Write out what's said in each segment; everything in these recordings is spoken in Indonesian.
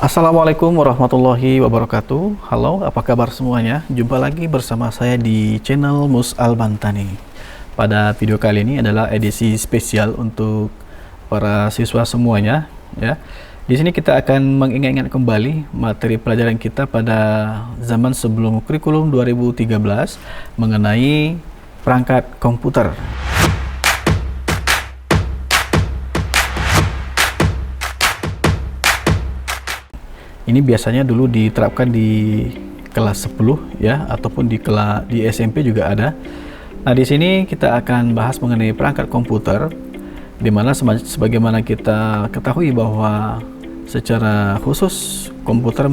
Assalamualaikum warahmatullahi wabarakatuh. Halo, apa kabar semuanya? Jumpa lagi bersama saya di channel Mus Albantani. Pada video kali ini adalah edisi spesial untuk para siswa semuanya, ya. Di sini kita akan mengingat-ingat kembali materi pelajaran kita pada zaman sebelum kurikulum 2013 mengenai perangkat komputer. Ini biasanya dulu diterapkan di kelas 10 ya, ataupun di SMP juga ada. Nah, di sini kita akan bahas mengenai perangkat komputer, di mana sebagaimana kita ketahui bahwa secara khusus komputer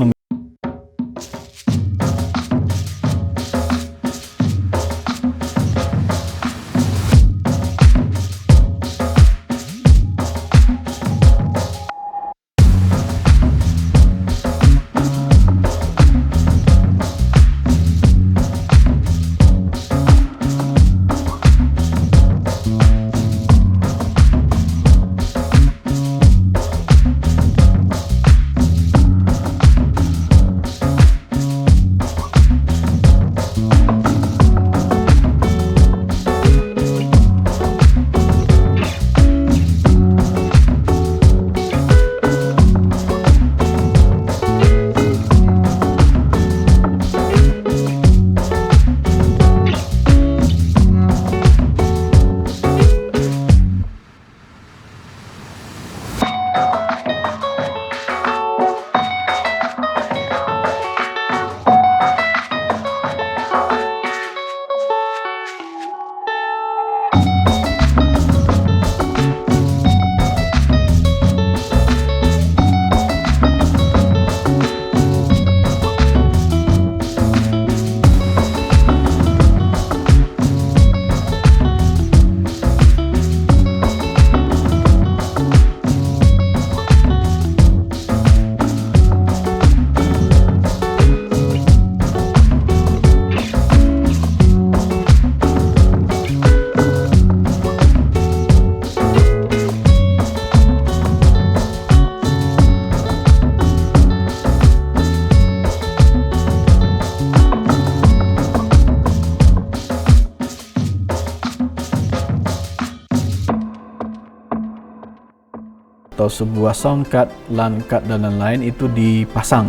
atau sebuah sound card, LAN card dan lain-lain itu dipasang,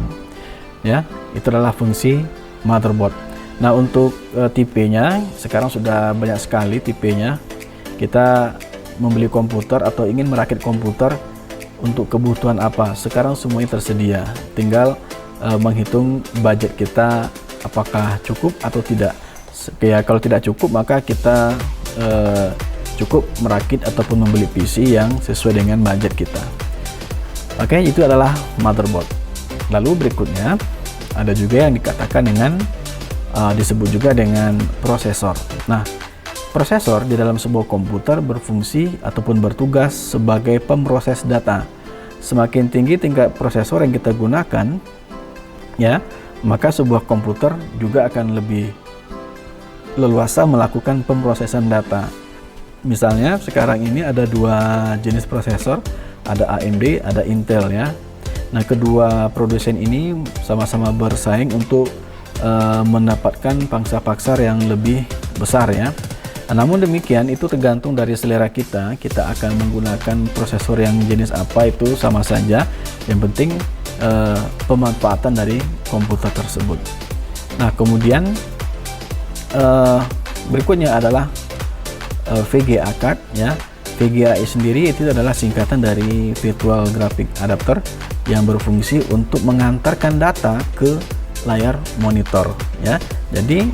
ya. Itu adalah fungsi motherboard. Nah, untuk tipenya sekarang sudah banyak sekali tipenya. Kita membeli komputer atau ingin merakit komputer untuk kebutuhan apa, sekarang semuanya tersedia, tinggal menghitung budget kita apakah cukup atau tidak. Ya, kalau tidak cukup maka kita cukup merakit ataupun membeli PC yang sesuai dengan budget kita. Oke, itu adalah motherboard. Lalu berikutnya ada juga yang dikatakan dengan disebut juga dengan prosesor. Nah, prosesor di dalam sebuah komputer berfungsi ataupun bertugas sebagai pemroses data. Semakin tinggi tingkat prosesor yang kita gunakan, ya, maka sebuah komputer juga akan lebih leluasa melakukan pemrosesan data. Misalnya sekarang ini ada dua jenis prosesor, ada AMD, ada Intel, ya. Nah, kedua produsen ini sama-sama bersaing untuk mendapatkan pangsa pasar yang lebih besar, ya. Nah, namun demikian itu tergantung dari selera kita. Kita akan menggunakan prosesor yang jenis apa itu sama saja. Yang penting pemanfaatan dari komputer tersebut. Nah, kemudian berikutnya adalah VGA card, ya. VGA sendiri itu adalah singkatan dari Virtual Graphic Adapter yang berfungsi untuk mengantarkan data ke layar monitor, ya. Jadi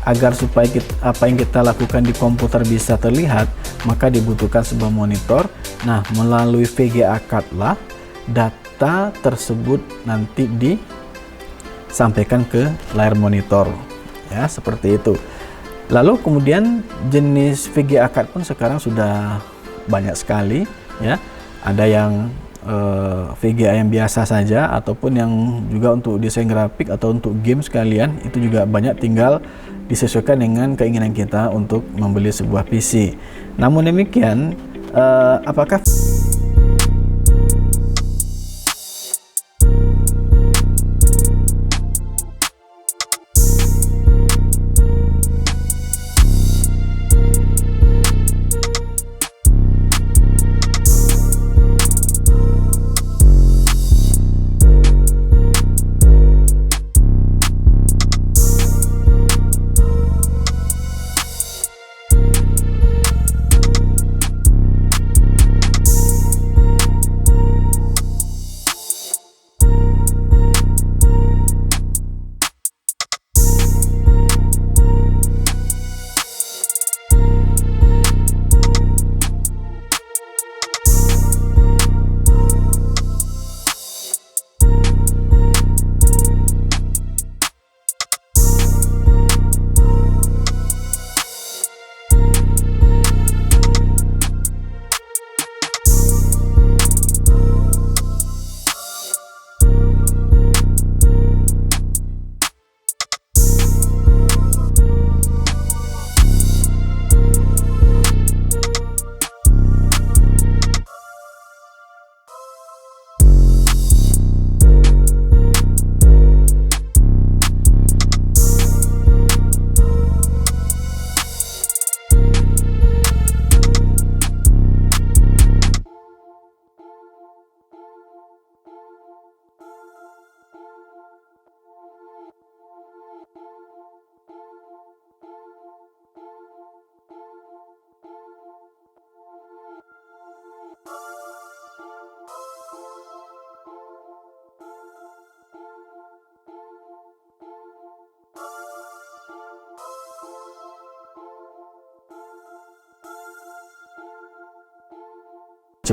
agar supaya apa yang kita lakukan di komputer bisa terlihat, maka dibutuhkan sebuah monitor. Nah, melalui VGA card lah data tersebut nanti disampaikan ke layar monitor, ya, seperti itu. Lalu kemudian jenis VGA card pun sekarang sudah banyak sekali, ya. Ada yang VGA yang biasa saja ataupun yang juga untuk desain grafik atau untuk game sekalian, itu juga banyak, tinggal disesuaikan dengan keinginan kita untuk membeli sebuah PC. Namun demikian, apakah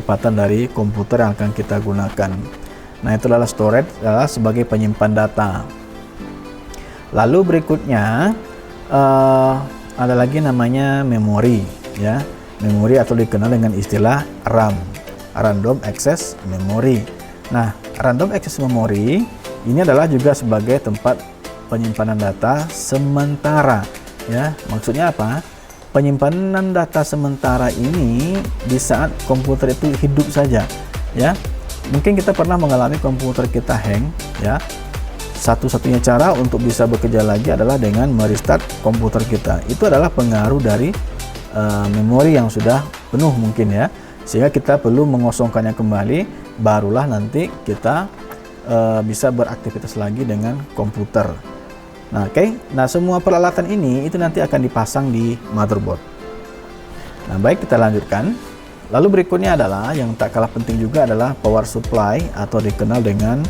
kecepatan dari komputer yang akan kita gunakan. Nah, itu adalah storage, adalah sebagai penyimpan data. Lalu berikutnya ada lagi namanya memori, ya. Memori atau dikenal dengan istilah RAM, Random Access Memory. Nah, Random Access Memory ini adalah juga sebagai tempat penyimpanan data sementara, ya. Maksudnya apa? Penyimpanan data sementara ini di saat komputer itu hidup saja, ya. Mungkin kita pernah mengalami komputer kita hang, ya. Satu-satunya cara untuk bisa bekerja lagi adalah dengan merestart komputer kita. Itu adalah pengaruh dari memori yang sudah penuh mungkin, ya. Sehingga kita perlu mengosongkannya kembali, barulah nanti kita bisa beraktivitas lagi dengan komputer. Nah, nah semua peralatan ini itu nanti akan dipasang di motherboard. Nah, baik, kita lanjutkan. Lalu berikutnya adalah yang tak kalah penting juga adalah power supply atau dikenal dengan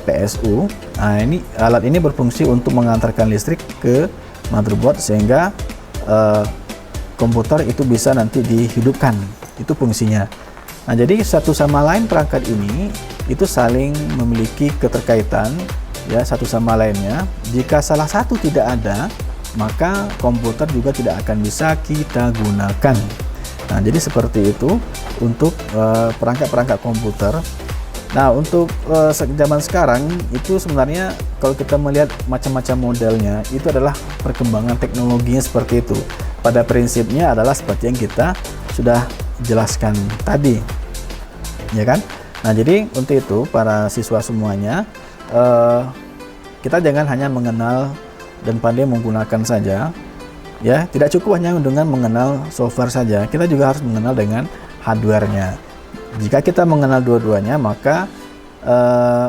PSU. Nah, alat ini berfungsi untuk mengantarkan listrik ke motherboard sehingga komputer itu bisa nanti dihidupkan. Itu fungsinya. Nah, jadi satu sama lain perangkat ini itu saling memiliki keterkaitan, ya, satu sama lainnya. Jika salah satu tidak ada, maka komputer juga tidak akan bisa kita gunakan. Nah, jadi seperti itu untuk perangkat-perangkat komputer. Nah, untuk zaman sekarang itu sebenarnya kalau kita melihat macam-macam modelnya, itu adalah perkembangan teknologinya seperti itu. Pada prinsipnya adalah seperti yang kita sudah jelaskan tadi, ya kan? Nah, jadi untuk itu para siswa semuanya, kita jangan hanya mengenal dan pandai menggunakan saja, ya. Tidak cukup hanya dengan mengenal software saja, kita juga harus mengenal dengan hardware-nya. Jika kita mengenal dua-duanya, maka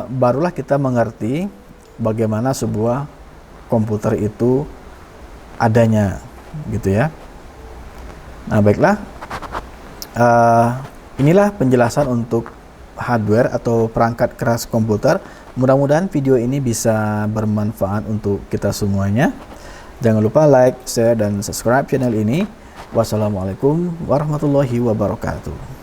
barulah kita mengerti bagaimana sebuah komputer itu adanya, gitu ya. Nah, baiklah, inilah penjelasan untuk hardware atau perangkat keras komputer. Mudah-mudahan video ini bisa bermanfaat untuk kita semuanya. Jangan lupa like, share, dan subscribe channel ini. Wassalamualaikum warahmatullahi wabarakatuh.